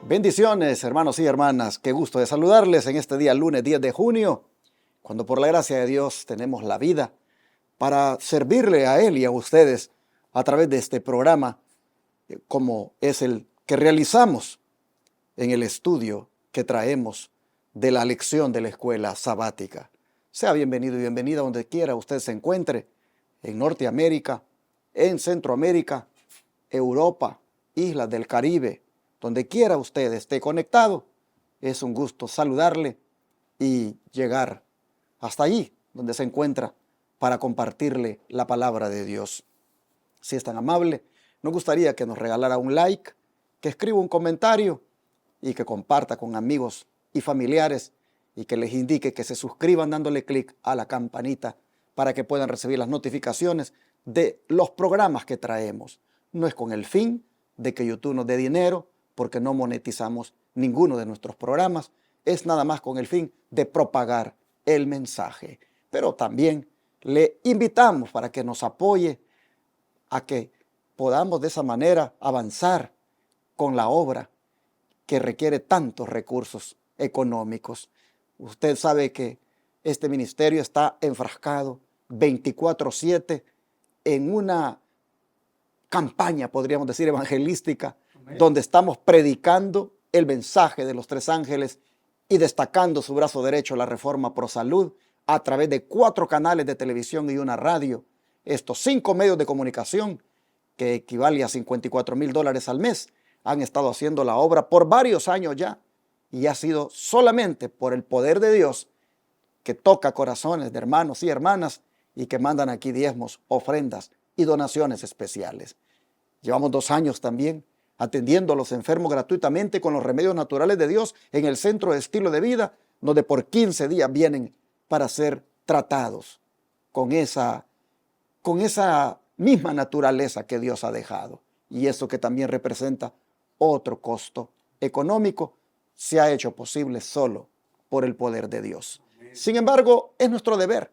Bendiciones, hermanos y hermanas. Qué gusto de saludarles en este día, lunes 10 de junio, cuando por la gracia de Dios tenemos la vida para servirle a Él y a ustedes a través de este programa, como es el que realizamos en el estudio que traemos de la lección de la escuela sabática. Sea bienvenido y bienvenida donde quiera usted se encuentre, en Norteamérica, en Centroamérica, Europa, islas del Caribe, donde quiera usted esté conectado. Es un gusto saludarle y llegar hasta allí donde se encuentra para compartirle la palabra de Dios. Si es tan amable, nos gustaría que nos regalara un like, que escriba un comentario y que comparta con amigos y familiares y que les indique que se suscriban dándole clic a la campanita para que puedan recibir las notificaciones de los programas que traemos. No es con el fin de que YouTube nos dé dinero, porque no monetizamos ninguno de nuestros programas, es nada más con el fin de propagar el mensaje. Pero también le invitamos para que nos apoye a que podamos de esa manera avanzar con la obra que requiere tantos recursos económicos. Usted sabe que este ministerio está enfrascado 24/7 en una campaña, podríamos decir, evangelística, donde estamos predicando el mensaje de los tres ángeles y destacando su brazo derecho, la Reforma Pro Salud, a través de 4 canales de televisión y una radio. Estos 5 medios de comunicación, que equivale a $54,000 al mes, han estado haciendo la obra por varios años ya, y ha sido solamente por el poder de Dios que toca corazones de hermanos y hermanas y que mandan aquí diezmos, ofrendas y donaciones especiales. Llevamos 2 años también atendiendo a los enfermos gratuitamente con los remedios naturales de Dios en el Centro de Estilo de Vida, donde por 15 días vienen para ser tratados con esa misma naturaleza que Dios ha dejado. Y eso que también representa otro costo económico, se ha hecho posible solo por el poder de Dios. Sin embargo, es nuestro deber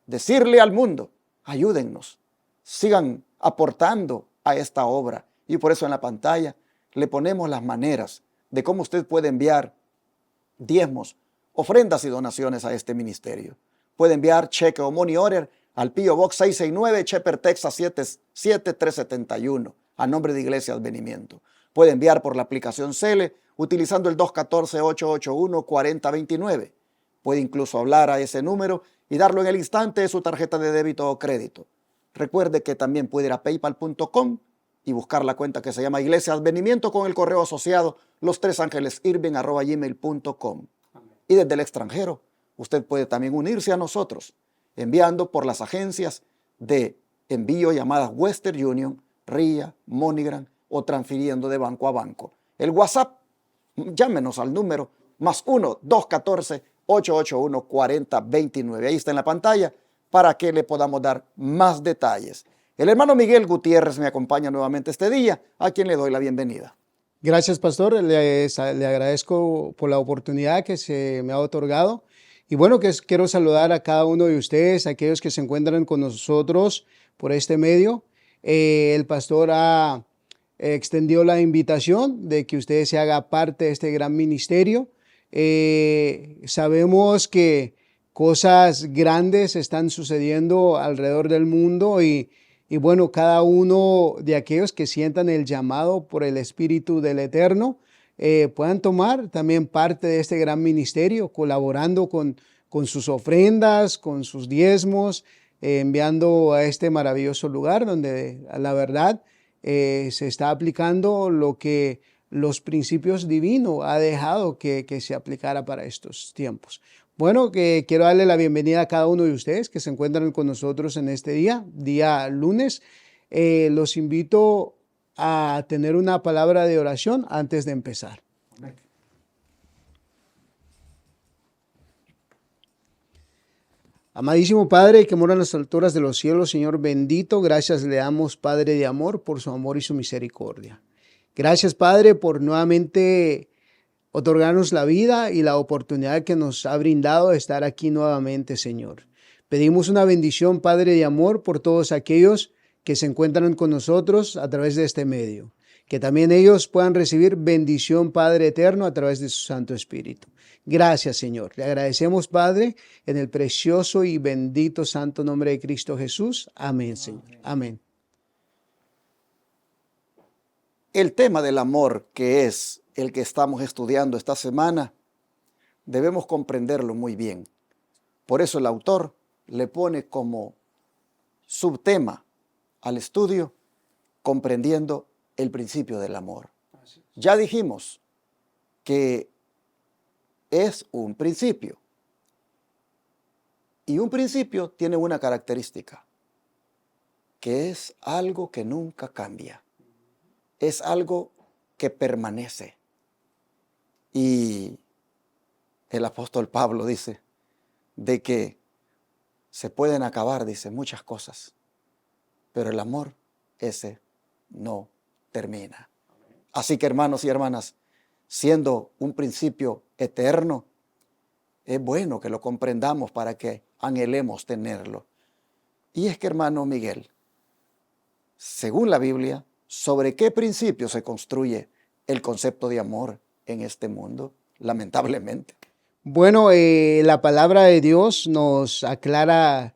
decirle al mundo: ayúdennos, sigan aportando a esta obra. Y por eso en la pantalla le ponemos las maneras de cómo usted puede enviar diezmos, ofrendas y donaciones a este ministerio. Puede enviar cheque o money order al P.O. Box 669, Shepherd, Texas 77371, a nombre de Iglesia Advenimiento. Puede enviar por la aplicación Cele utilizando el 214-881-4029. Puede incluso hablar a ese número y darlo en el instante de su tarjeta de débito o crédito. Recuerde que también puede ir a paypal.com y buscar la cuenta que se llama Iglesia Advenimiento con el correo asociado lostresangelesirving@gmail.com. Y desde el extranjero, usted puede también unirse a nosotros enviando por las agencias de envío llamadas Western Union, RIA, MoneyGram o transfiriendo de banco a banco. El WhatsApp, llámenos al número +1 214 881 4029. Ahí está en la pantalla para que le podamos dar más detalles. El hermano Miguel Gutiérrez me acompaña nuevamente este día, a quien le doy la bienvenida. Gracias, pastor. Le agradezco por la oportunidad que se me ha otorgado Y bueno, quiero saludar a cada uno de ustedes, aquellos que se encuentran con nosotros por este medio. El pastor extendió la invitación de que usted se haga parte de este gran ministerio. Sabemos que cosas grandes están sucediendo alrededor del mundo y bueno, cada uno de aquellos que sientan el llamado por el Espíritu del Eterno, puedan tomar también parte de este gran ministerio, colaborando con sus ofrendas, con sus diezmos, enviando a este maravilloso lugar donde la verdad se está aplicando lo que los principios divinos ha dejado que se aplicara para estos tiempos. Bueno, que quiero darle la bienvenida a cada uno de ustedes que se encuentran con nosotros en este día lunes. Los invito a tener una palabra de oración antes de empezar. Amadísimo Padre, que mora en las alturas de los cielos, Señor bendito, gracias le damos, Padre de amor, por su amor y su misericordia. Gracias, Padre, por nuevamente otorgarnos la vida y la oportunidad que nos ha brindado de estar aquí nuevamente, Señor. Pedimos una bendición, Padre de amor, por todos aquellos que se encuentran con nosotros a través de este medio. Que también ellos puedan recibir bendición, Padre eterno, a través de su Santo Espíritu. Gracias, Señor. Le agradecemos, Padre, en el precioso y bendito santo nombre de Cristo Jesús. Amén, Señor. Amén. El tema del amor, que es el que estamos estudiando esta semana, debemos comprenderlo muy bien. Por eso el autor le pone como subtema al estudio, comprendiendo el principio del amor. Ya dijimos que es un principio. Y un principio tiene una característica, que es algo que nunca cambia. Es algo que permanece. Y el apóstol Pablo dice de que se pueden acabar, dice, muchas cosas, pero el amor ese no termina. Así que, hermanos y hermanas, siendo un principio eterno, es bueno que lo comprendamos para que anhelemos tenerlo. Y es que, hermano Miguel, según la Biblia, ¿sobre qué principio se construye el concepto de amor en este mundo? Lamentablemente. Bueno, la palabra de Dios nos aclara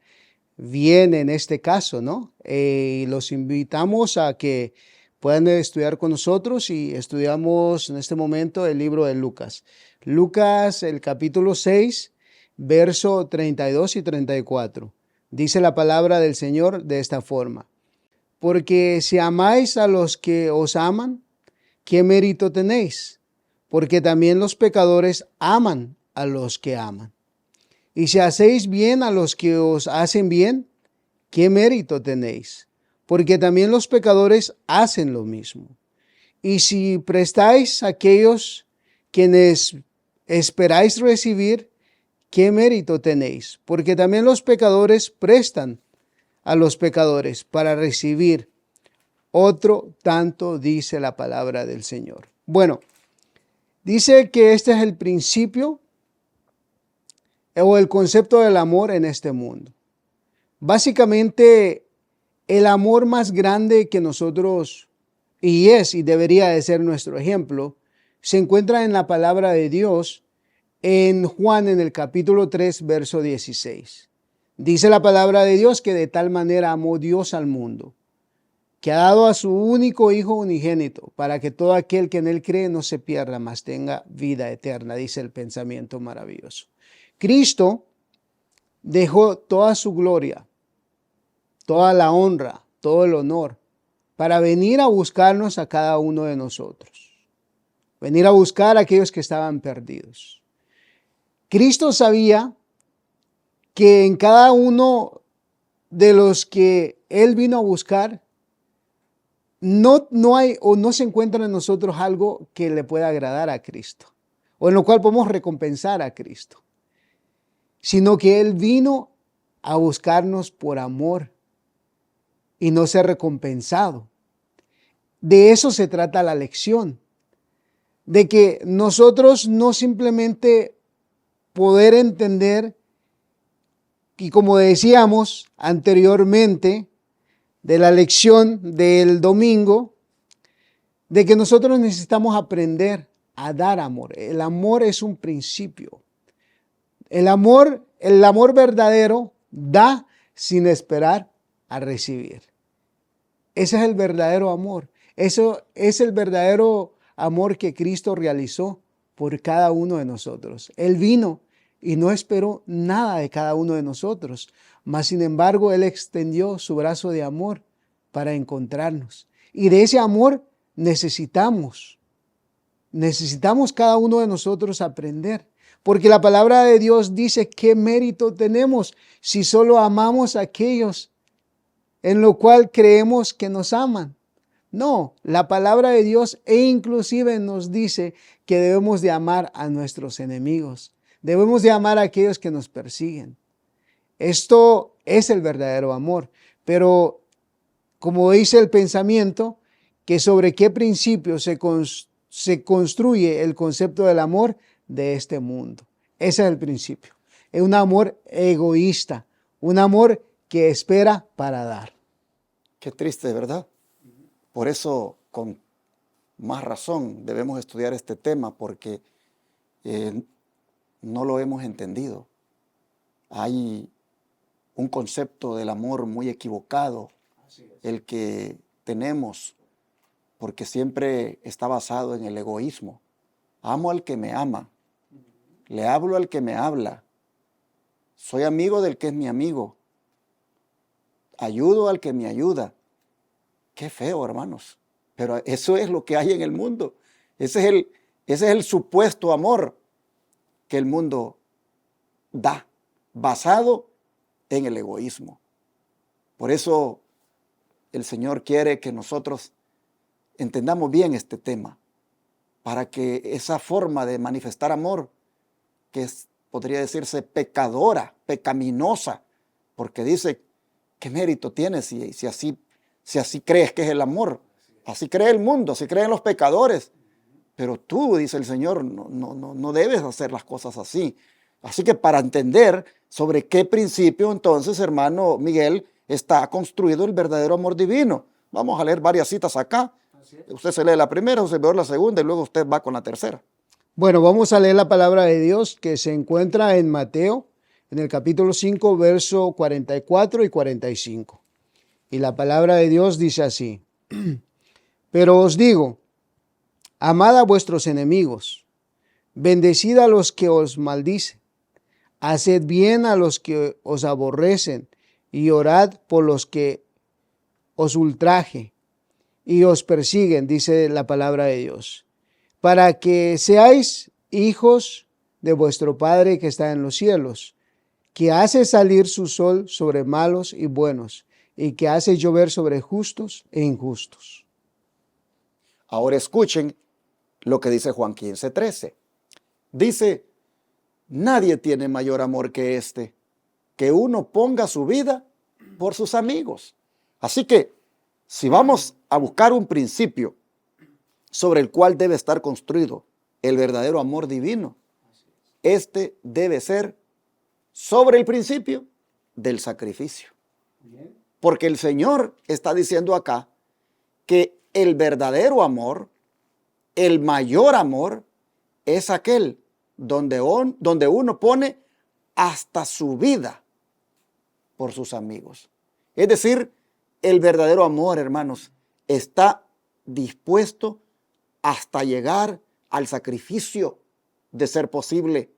bien en este caso, ¿no? Los invitamos a que puedan estudiar con nosotros y estudiamos en este momento el libro de Lucas. Lucas, el capítulo 6, verso 32 y 34. Dice la palabra del Señor de esta forma. Porque si amáis a los que os aman, ¿qué mérito tenéis? Porque también los pecadores aman a los que aman. Y si hacéis bien a los que os hacen bien, ¿qué mérito tenéis? Porque también los pecadores hacen lo mismo. Y si prestáis a aquellos quienes esperáis recibir, ¿qué mérito tenéis? Porque también los pecadores prestan a los pecadores para recibir otro tanto, dice la palabra del Señor. Bueno, dice que este es el principio o el concepto del amor en este mundo. Básicamente, el amor más grande que nosotros, y debería de ser nuestro ejemplo, se encuentra en la palabra de Dios en Juan, en el capítulo 3, verso 16. Dice la palabra de Dios que de tal manera amó Dios al mundo, que ha dado a su único Hijo unigénito, para que todo aquel que en Él cree no se pierda, mas tenga vida eterna, dice el pensamiento maravilloso. Cristo dejó toda su gloria, toda la honra, todo el honor, para venir a buscarnos a cada uno de nosotros. Venir a buscar a aquellos que estaban perdidos. Cristo sabía que en cada uno de los que Él vino a buscar, no hay o no se encuentra en nosotros algo que le pueda agradar a Cristo, o en lo cual podemos recompensar a Cristo, sino que Él vino a buscarnos por amor y no ser recompensado. De eso se trata la lección, de que nosotros no simplemente poder entender, y como decíamos anteriormente de la lección del domingo, de que nosotros necesitamos aprender a dar amor. El amor es un principio. El amor verdadero da sin esperar a recibir. Ese es el verdadero amor. Eso es el verdadero amor que Cristo realizó por cada uno de nosotros. Él vino y no esperó nada de cada uno de nosotros, mas sin embargo Él extendió su brazo de amor para encontrarnos. Y de ese amor necesitamos cada uno de nosotros aprender. Porque la palabra de Dios dice qué mérito tenemos si solo amamos a aquellos en lo cual creemos que nos aman. No, la palabra de Dios inclusive nos dice que debemos de amar a nuestros enemigos. Debemos de amar a aquellos que nos persiguen. Esto es el verdadero amor. Pero como dice el pensamiento, que sobre qué principio se construye el concepto del amor de este mundo. Ese es el principio. Es un amor egoísta, un amor que espera para dar. Qué triste, ¿verdad? Por eso, con más razón, debemos estudiar este tema porque no lo hemos entendido. Hay un concepto del amor muy equivocado, el que tenemos, porque siempre está basado en el egoísmo. Amo al que me ama, le hablo al que me habla, soy amigo del que es mi amigo, ayudo al que me ayuda. Qué feo, hermanos, pero eso es lo que hay en el mundo. Ese es el supuesto amor que el mundo da, basado en el egoísmo. Por eso el Señor quiere que nosotros entendamos bien este tema, para que esa forma de manifestar amor, que podría decirse pecadora, pecaminosa, porque dice, ¿qué mérito tienes si así crees que es el amor? Así cree el mundo, así creen los pecadores. Pero tú, dice el Señor, no debes hacer las cosas así. Así que para entender sobre qué principio entonces, hermano Miguel, está construido el verdadero amor divino. Vamos a leer varias citas acá. Usted se lee la primera, usted ve la segunda y luego usted va con la tercera. Bueno, vamos a leer la palabra de Dios que se encuentra en Mateo, en el capítulo 5, verso 44 y 45. Y la palabra de Dios dice así: Pero os digo, amad a vuestros enemigos, bendecid a los que os maldicen, haced bien a los que os aborrecen, y orad por los que os ultraje y os persiguen, dice la palabra de Dios, para que seáis hijos de vuestro Padre que está en los cielos, que hace salir su sol sobre malos y buenos, y que hace llover sobre justos e injustos. Ahora escuchen lo que dice Juan 15:13. Dice, nadie tiene mayor amor que este, que uno ponga su vida por sus amigos. Así que, si vamos a buscar un principio sobre el cual debe estar construido el verdadero amor divino, este debe ser sobre el principio del sacrificio. Porque el Señor está diciendo acá que el verdadero amor, el mayor amor, es aquel donde uno pone hasta su vida por sus amigos. Es decir, el verdadero amor, hermanos, está dispuesto hasta llegar al sacrificio de ser posible,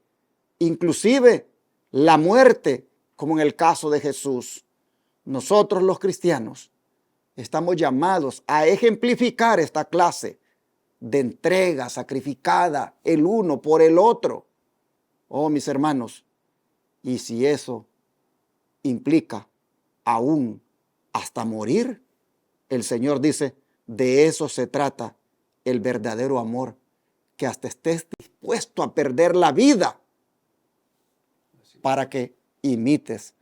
inclusive la muerte, como en el caso de Jesús. Nosotros los cristianos estamos llamados a ejemplificar esta clase de entrega sacrificada el uno por el otro. Oh, mis hermanos, y si eso implica aún hasta morir, el Señor dice, de eso se trata el verdadero amor, que hasta estés dispuesto a perder la vida para que imites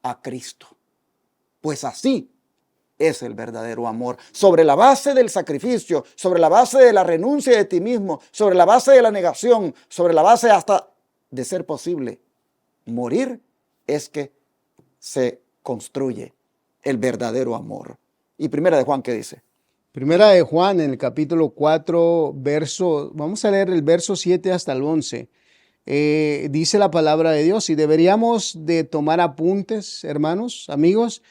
a Cristo. Pues así es el verdadero amor. Sobre la base del sacrificio, sobre la base de la renuncia de ti mismo, sobre la base de la negación, sobre la base hasta de ser posible morir, es que se construye el verdadero amor. Y primera de Juan, ¿qué dice? Primera de Juan, en el capítulo 4, vamos a leer el verso 7 hasta el 11. Dice la palabra de Dios, y deberíamos de tomar apuntes, hermanos, amigos,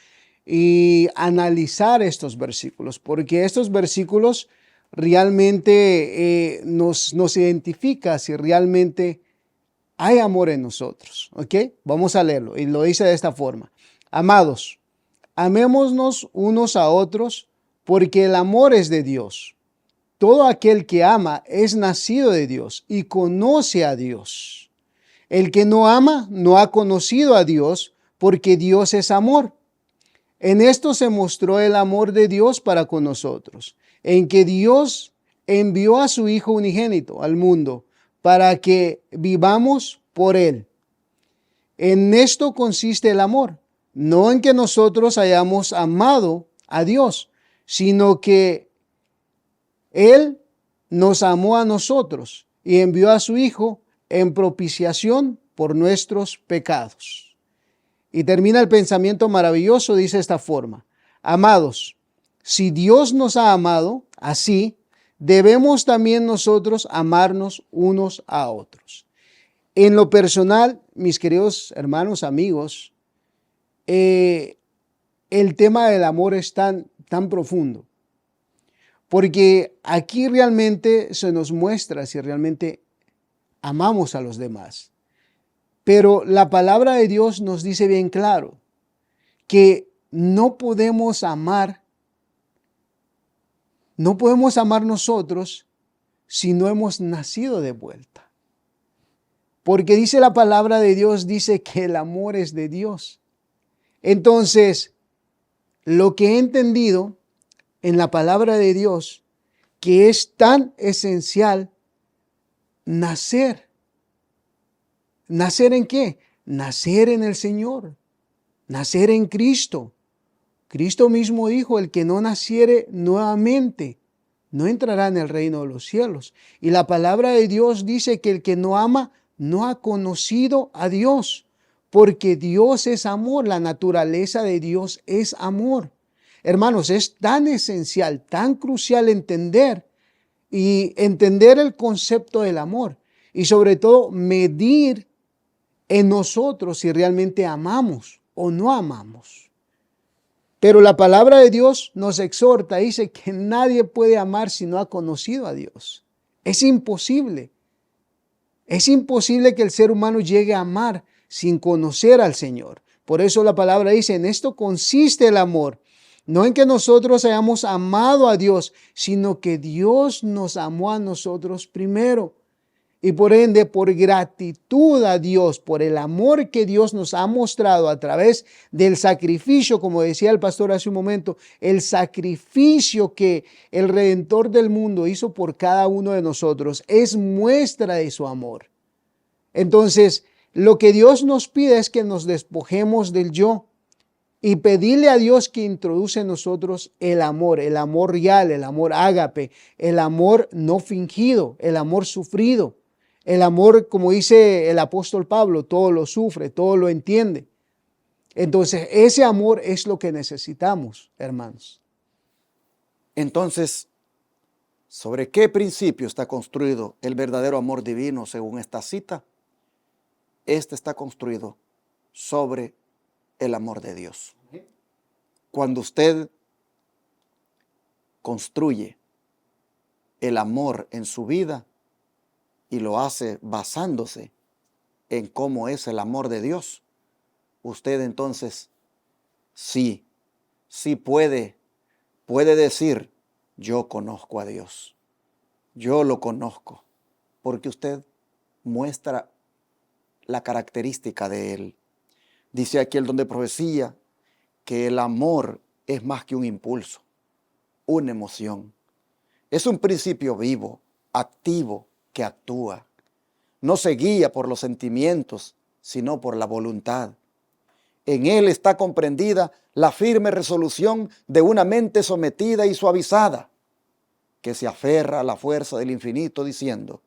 y analizar estos versículos, porque estos versículos realmente nos identifica si realmente hay amor en nosotros. ¿Ok? Vamos a leerlo, y lo dice de esta forma. Amados, amémonos unos a otros, porque el amor es de Dios. Todo aquel que ama es nacido de Dios y conoce a Dios. El que no ama no ha conocido a Dios, porque Dios es amor. En esto se mostró el amor de Dios para con nosotros, en que Dios envió a su Hijo unigénito al mundo para que vivamos por Él. En esto consiste el amor, no en que nosotros hayamos amado a Dios, sino que Él nos amó a nosotros y envió a su Hijo en propiciación por nuestros pecados. Y termina el pensamiento maravilloso, dice esta forma: amados, si Dios nos ha amado así, debemos también nosotros amarnos unos a otros. En lo personal, mis queridos hermanos, amigos, el tema del amor es tan profundo, porque aquí realmente se nos muestra si realmente amamos a los demás. Pero la palabra de Dios nos dice bien claro que no podemos amar nosotros si no hemos nacido de vuelta. Porque dice la palabra de Dios, dice que el amor es de Dios. Entonces, lo que he entendido en la palabra de Dios, que es tan esencial nacer. ¿Nacer en qué? Nacer en el Señor, nacer en Cristo. Cristo mismo dijo, el que no naciere nuevamente no entrará en el reino de los cielos. Y la palabra de Dios dice que el que no ama no ha conocido a Dios, porque Dios es amor, la naturaleza de Dios es amor. Hermanos, es tan esencial, tan crucial entender el concepto del amor y sobre todo medir en nosotros si realmente amamos o no amamos. Pero la palabra de Dios nos exhorta, dice que nadie puede amar si no ha conocido a Dios. Es imposible. Es imposible que el ser humano llegue a amar sin conocer al Señor. Por eso la palabra dice, en esto consiste el amor. No en que nosotros hayamos amado a Dios, sino que Dios nos amó a nosotros primero. Y por ende, por gratitud a Dios, por el amor que Dios nos ha mostrado a través del sacrificio, como decía el pastor hace un momento, el sacrificio que el Redentor del mundo hizo por cada uno de nosotros, es muestra de su amor. Entonces, lo que Dios nos pide es que nos despojemos del yo y pedirle a Dios que introduce en nosotros el amor real, el amor ágape, el amor no fingido, el amor sufrido. El amor, como dice el apóstol Pablo, todo lo sufre, todo lo entiende. Entonces, ese amor es lo que necesitamos, hermanos. Entonces, ¿sobre qué principio está construido el verdadero amor divino según esta cita? Este está construido sobre el amor de Dios. Cuando usted construye el amor en su vida, y lo hace basándose en cómo es el amor de Dios, usted entonces sí puede decir, yo conozco a Dios, yo lo conozco, porque usted muestra la característica de Él. Dice aquí el don de profecía que el amor es más que un impulso, una emoción. Es un principio vivo, activo, que actúa. No se guía por los sentimientos, sino por la voluntad. En él está comprendida la firme resolución de una mente sometida y suavizada, que se aferra a la fuerza del infinito diciendo,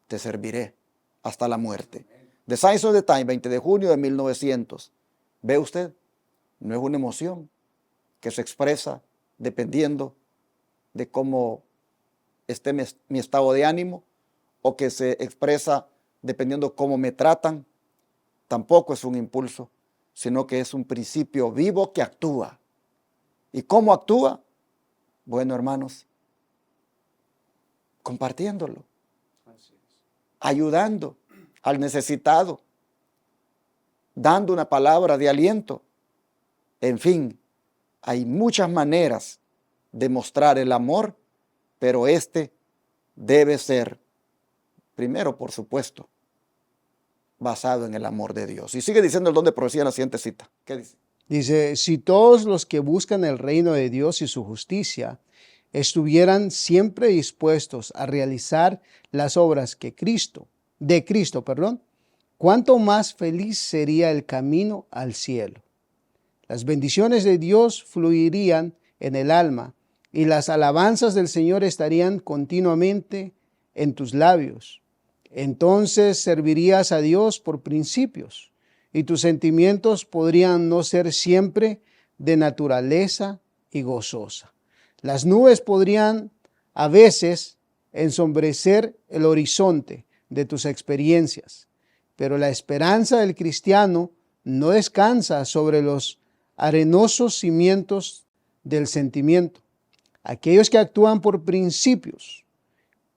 te serviré hasta la muerte. The Signs of the Time, 20 de junio de 1900. ¿Ve usted? No es una emoción que se expresa dependiendo de cómo esté mi estado de ánimo, o que se expresa dependiendo cómo me tratan. Tampoco es un impulso, sino que es un principio vivo que actúa. ¿Y cómo actúa? Bueno, hermanos, compartiéndolo, ayudando al necesitado, dando una palabra de aliento. En fin, hay muchas maneras de mostrar el amor, pero este debe ser, primero, por supuesto, basado en el amor de Dios. Y sigue diciendo el don de profecía en la siguiente cita. ¿Qué dice? Dice, si todos los que buscan el reino de Dios y su justicia estuvieran siempre dispuestos a realizar las obras de Cristo, cuánto más feliz sería el camino al cielo. Las bendiciones de Dios fluirían en el alma y las alabanzas del Señor estarían continuamente en tus labios. Entonces servirías a Dios por principios y tus sentimientos podrían no ser siempre de naturaleza y gozosa. Las nubes podrían a veces ensombrecer el horizonte de tus experiencias, pero la esperanza del cristiano no descansa sobre los arenosos cimientos del sentimiento. Aquellos que actúan por principios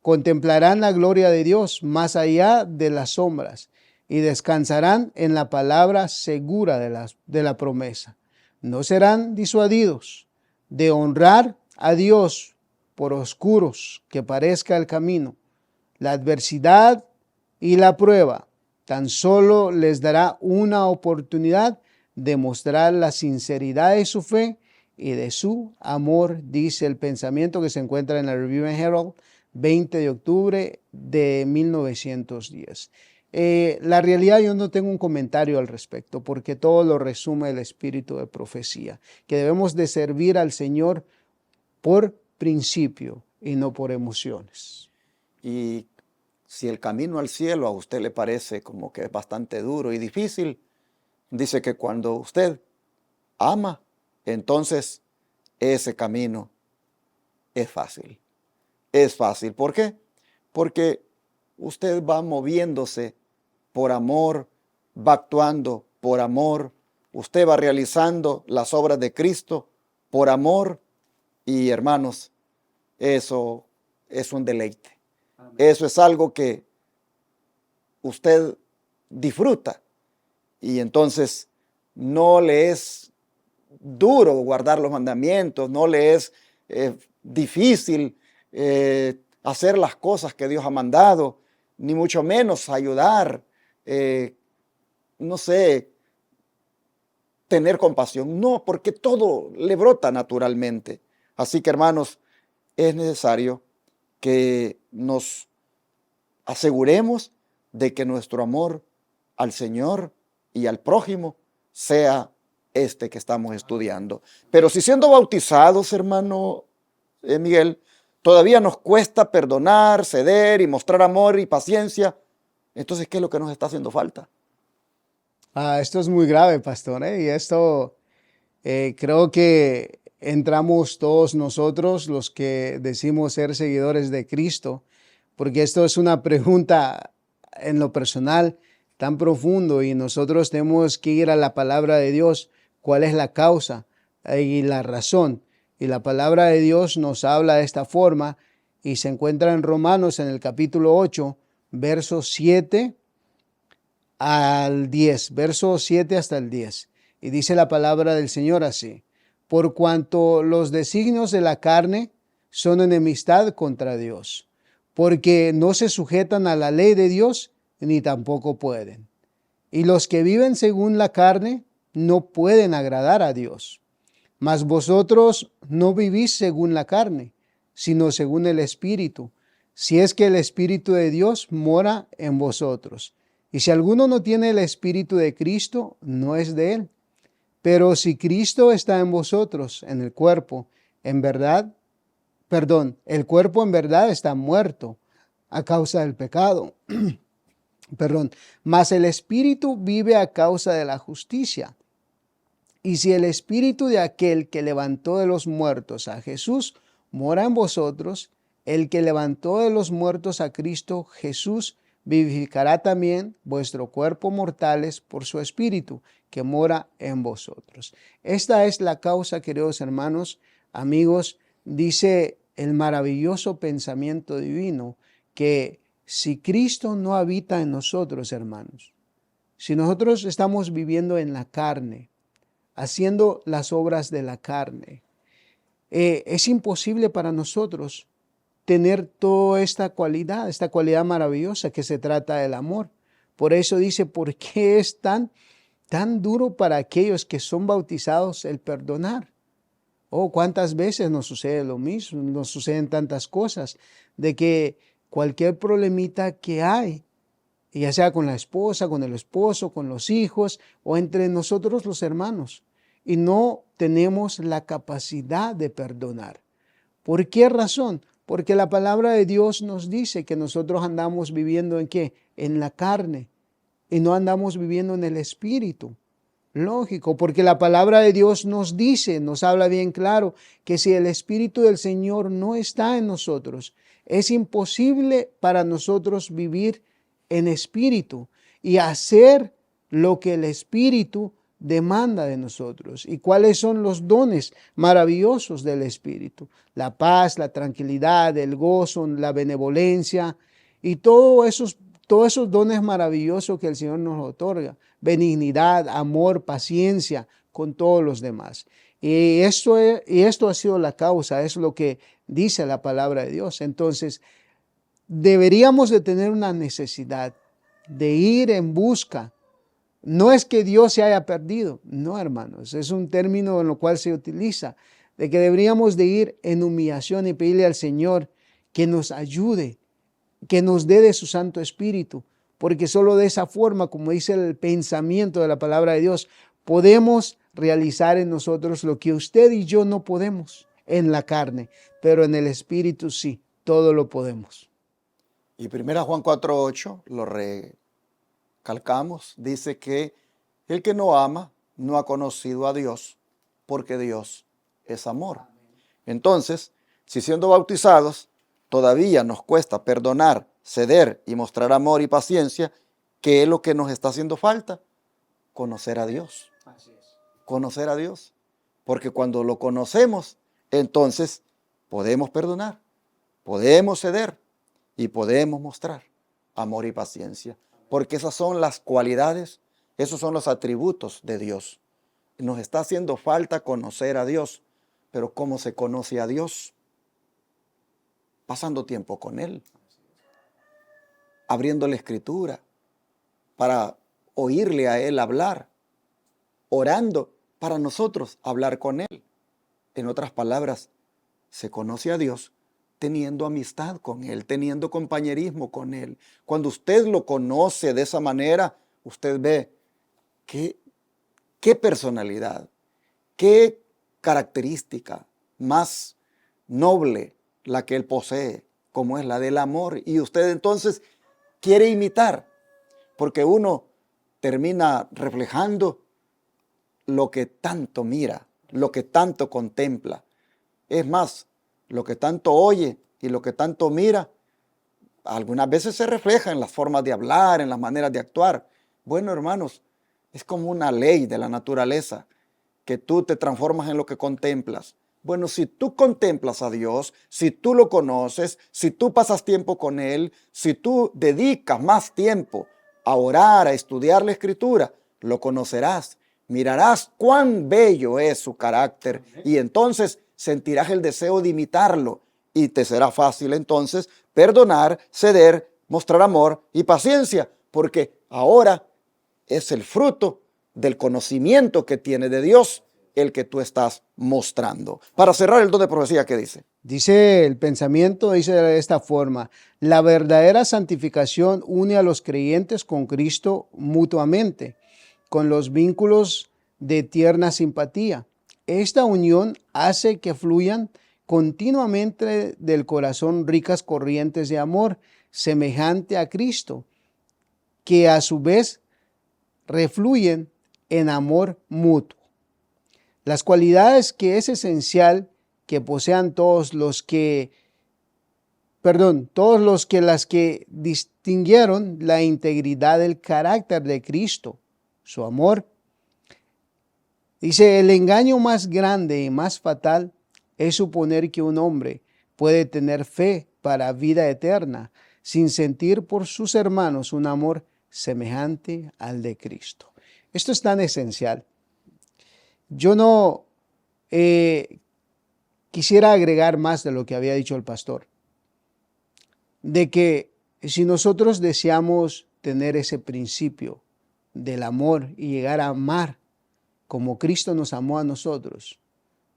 contemplarán la gloria de Dios más allá de las sombras y descansarán en la palabra segura de la promesa. No serán disuadidos de honrar a Dios por oscuros que parezca el camino. La adversidad y la prueba tan solo les dará una oportunidad de mostrar la sinceridad de su fe y de su amor, dice el pensamiento que se encuentra en la Review and Herald, 20 de octubre de 1910. La realidad, yo no tengo un comentario al respecto, porque todo lo resume el espíritu de profecía, que debemos de servir al Señor por principio y no por emociones. Y si el camino al cielo a usted le parece como que es bastante duro y difícil, dice que cuando usted ama, entonces ese camino es fácil. Es fácil. ¿Por qué? Porque usted va moviéndose por amor, va actuando por amor, usted va realizando las obras de Cristo por amor, y hermanos, eso es un deleite. Amén. Eso es algo que usted disfruta, y entonces no le es duro guardar los mandamientos, no le es difícil hacer las cosas que Dios ha mandado, ni mucho menos ayudar, no sé, tener compasión. No, porque todo le brota naturalmente. Así que, hermanos, es necesario que nos aseguremos de que nuestro amor al Señor y al prójimo sea este que estamos estudiando. Pero si siendo bautizados, hermano Miguel, todavía nos cuesta perdonar, ceder y mostrar amor y paciencia, entonces, ¿qué es lo que nos está haciendo falta? Esto es muy grave, pastor, y esto creo que entramos todos nosotros, los que decimos ser seguidores de Cristo, porque esto es una pregunta en lo personal tan profundo y nosotros tenemos que ir a la palabra de Dios. ¿Cuál es la causa y la razón? Y la palabra de Dios nos habla de esta forma y se encuentra en Romanos en el capítulo 8, versos 7 al 10, versos 7 hasta el 10. Y dice la palabra del Señor así: por cuanto los designios de la carne son enemistad contra Dios, porque no se sujetan a la ley de Dios, ni tampoco pueden. Y los que viven según la carne no pueden agradar a Dios. Mas vosotros no vivís según la carne, sino según el Espíritu, si es que el Espíritu de Dios mora en vosotros. Y si alguno no tiene el Espíritu de Cristo, no es de él. Pero si Cristo está en vosotros, en el cuerpo, el cuerpo en verdad está muerto a causa del pecado, Perdón, mas el Espíritu vive a causa de la justicia. Y si el Espíritu de aquel que levantó de los muertos a Jesús mora en vosotros, el que levantó de los muertos a Cristo Jesús vivificará también vuestro cuerpo mortales por su Espíritu que mora en vosotros. Esta es la causa, queridos hermanos, amigos, dice el maravilloso pensamiento divino, que si Cristo no habita en nosotros, hermanos, si nosotros estamos viviendo en la carne, haciendo las obras de la carne, es imposible para nosotros tener toda esta cualidad maravillosa que se trata del amor. Por eso dice, ¿por qué es tan duro para aquellos que son bautizados el perdonar? Oh, cuántas veces nos sucede lo mismo, nos suceden tantas cosas, de que cualquier problemita que hay, ya sea con la esposa, con el esposo, con los hijos o entre nosotros los hermanos, y no tenemos la capacidad de perdonar. ¿Por qué razón? Porque la palabra de Dios nos dice que nosotros andamos viviendo ¿en qué? En la carne, y no andamos viviendo en el Espíritu. Lógico, porque la palabra de Dios nos dice, nos habla bien claro, que si el Espíritu del Señor no está en nosotros, es imposible para nosotros vivir en espíritu y hacer lo que el Espíritu demanda de nosotros. ¿Y cuáles son los dones maravillosos del Espíritu? La paz, la tranquilidad, el gozo, la benevolencia y todos esos dones maravillosos que el Señor nos otorga. Benignidad, amor, paciencia con todos los demás. Y esto ha sido la causa, es lo que dice la palabra de Dios. Entonces, deberíamos de tener una necesidad de ir en busca. No es que Dios se haya perdido, no, hermanos, es un término en lo cual se utiliza, de que deberíamos de ir en humillación y pedirle al Señor que nos ayude, que nos dé de su Santo Espíritu, porque solo de esa forma, como dice el pensamiento de la palabra de Dios, podemos realizar en nosotros lo que usted y yo no podemos en la carne, pero en el Espíritu sí, todo lo podemos. Y 1 Juan 4:8 lo recalcamos, dice que el que no ama no ha conocido a Dios, porque Dios es amor. Entonces, si siendo bautizados todavía nos cuesta perdonar, ceder y mostrar amor y paciencia, ¿qué es lo que nos está haciendo falta? Conocer a Dios. Así es. Conocer a Dios. Porque cuando lo conocemos, entonces podemos perdonar, podemos ceder y podemos mostrar amor y paciencia. Porque esas son las cualidades, esos son los atributos de Dios. Nos está haciendo falta conocer a Dios. Pero ¿cómo se conoce a Dios? Pasando tiempo con Él, abriendo la Escritura para oírle a Él hablar, orando para nosotros hablar con Él. En otras palabras, se conoce a Dios teniendo amistad con Él, teniendo compañerismo con Él. Cuando usted lo conoce de esa manera, usted ve qué personalidad, qué característica más noble la que Él posee, como es la del amor. Y usted entonces quiere imitar, porque uno termina reflejando lo que tanto mira, lo que tanto contempla. Es más, lo que tanto oye y lo que tanto mira, algunas veces se refleja en las formas de hablar, en las maneras de actuar. Bueno, hermanos, es como una ley de la naturaleza, que tú te transformas en lo que contemplas. Bueno, si tú contemplas a Dios, si tú lo conoces, si tú pasas tiempo con Él, si tú dedicas más tiempo a orar, a estudiar la Escritura, lo conocerás, mirarás cuán bello es su carácter y entonces sentirás el deseo de imitarlo y te será fácil entonces perdonar, ceder, mostrar amor y paciencia, porque ahora es el fruto del conocimiento que tiene de Dios el que tú estás mostrando. Para cerrar el don de profecía, ¿qué dice? Dice el pensamiento, dice de esta forma: la verdadera santificación une a los creyentes con Cristo mutuamente, con los vínculos de tierna simpatía. Esta unión hace que fluyan continuamente del corazón ricas corrientes de amor semejante a Cristo. que a su vez refluyen en amor mutuo. Las cualidades que es esencial que posean todos los que las que distinguieron la integridad del carácter de Cristo, su amor. Dice, el engaño más grande y más fatal es suponer que un hombre puede tener fe para vida eterna sin sentir por sus hermanos un amor semejante al de Cristo. Esto es tan esencial. Yo no quisiera agregar más de lo que había dicho el pastor, de que si nosotros deseamos tener ese principio del amor y llegar a amar como Cristo nos amó a nosotros,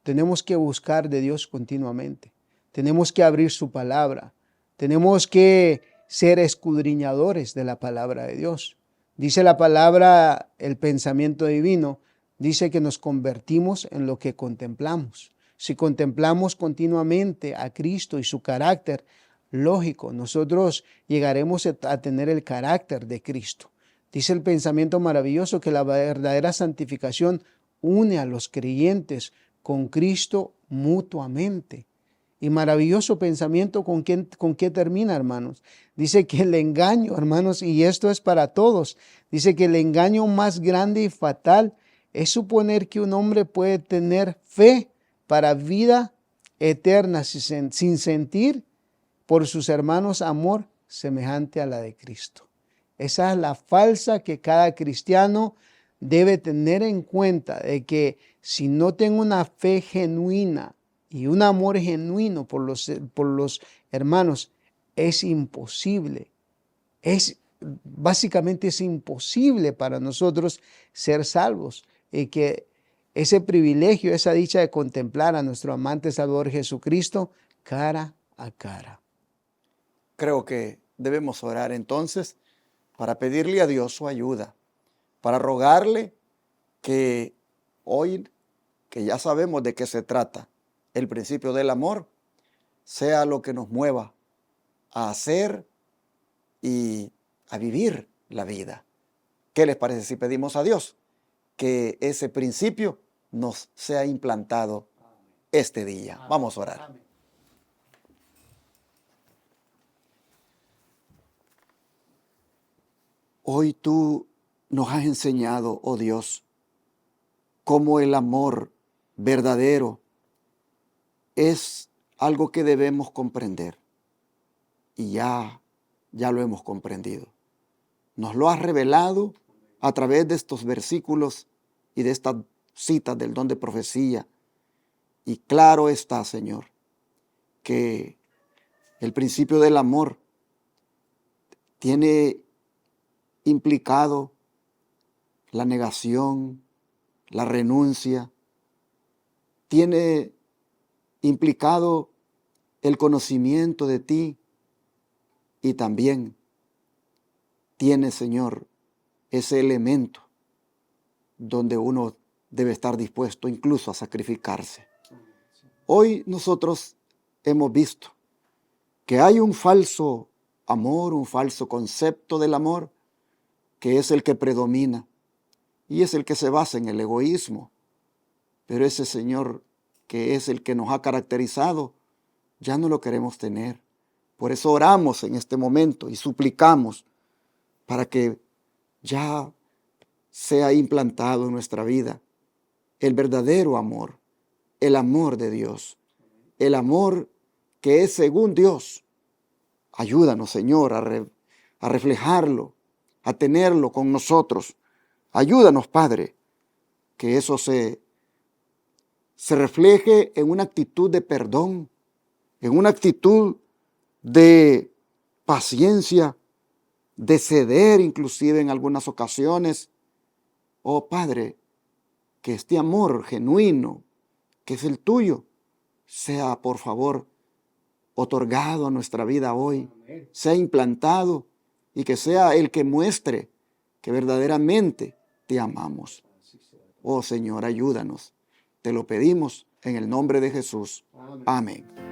tenemos que buscar de Dios continuamente. Tenemos que abrir su palabra. Tenemos que ser escudriñadores de la palabra de Dios. Dice la palabra, el pensamiento divino, dice que nos convertimos en lo que contemplamos. Si contemplamos continuamente a Cristo y su carácter, lógico, nosotros llegaremos a tener el carácter de Cristo. Dice el pensamiento maravilloso que la verdadera santificación une a los creyentes con Cristo mutuamente. Y maravilloso pensamiento con qué termina, hermanos. Dice que el engaño, hermanos, y esto es para todos, dice que el engaño más grande y fatal es suponer que un hombre puede tener fe para vida eterna sin sentir por sus hermanos amor semejante a la de Cristo. Esa es la falsa que cada cristiano debe tener en cuenta, de que si no tengo una fe genuina y un amor genuino por los hermanos, es imposible. Básicamente es imposible para nosotros ser salvos. Y que ese privilegio, esa dicha de contemplar a nuestro amante Salvador Jesucristo cara a cara. Creo que debemos orar entonces para pedirle a Dios su ayuda, para rogarle que hoy, que ya sabemos de qué se trata, el principio del amor, sea lo que nos mueva a hacer y a vivir la vida. ¿Qué les parece si pedimos a Dios que ese principio nos sea implantado este día? Vamos a orar. Hoy tú nos has enseñado, oh Dios, cómo el amor verdadero es algo que debemos comprender. Y ya lo hemos comprendido. Nos lo has revelado a través de estos versículos y de estas citas del don de profecía. Y claro está, Señor, que el principio del amor tiene implicado la negación, la renuncia, tiene implicado el conocimiento de ti y también tiene, Señor, ese elemento donde uno debe estar dispuesto incluso a sacrificarse. Hoy nosotros hemos visto que hay un falso amor, un falso concepto del amor, que es el que predomina y es el que se basa en el egoísmo. Pero ese Señor, que es el que nos ha caracterizado, ya no lo queremos tener. Por eso oramos en este momento y suplicamos para que ya sea implantado en nuestra vida el verdadero amor, el amor de Dios, el amor que es según Dios. Ayúdanos, Señor, a reflejarlo, a tenerlo con nosotros. Ayúdanos, Padre, que eso se refleje en una actitud de perdón, en una actitud de paciencia, de ceder inclusive en algunas ocasiones. Oh Padre, que este amor genuino, que es el tuyo, sea por favor otorgado a nuestra vida hoy, sea implantado y que sea el que muestre que verdaderamente te amamos. Oh Señor, ayúdanos. Te lo pedimos en el nombre de Jesús. Amén.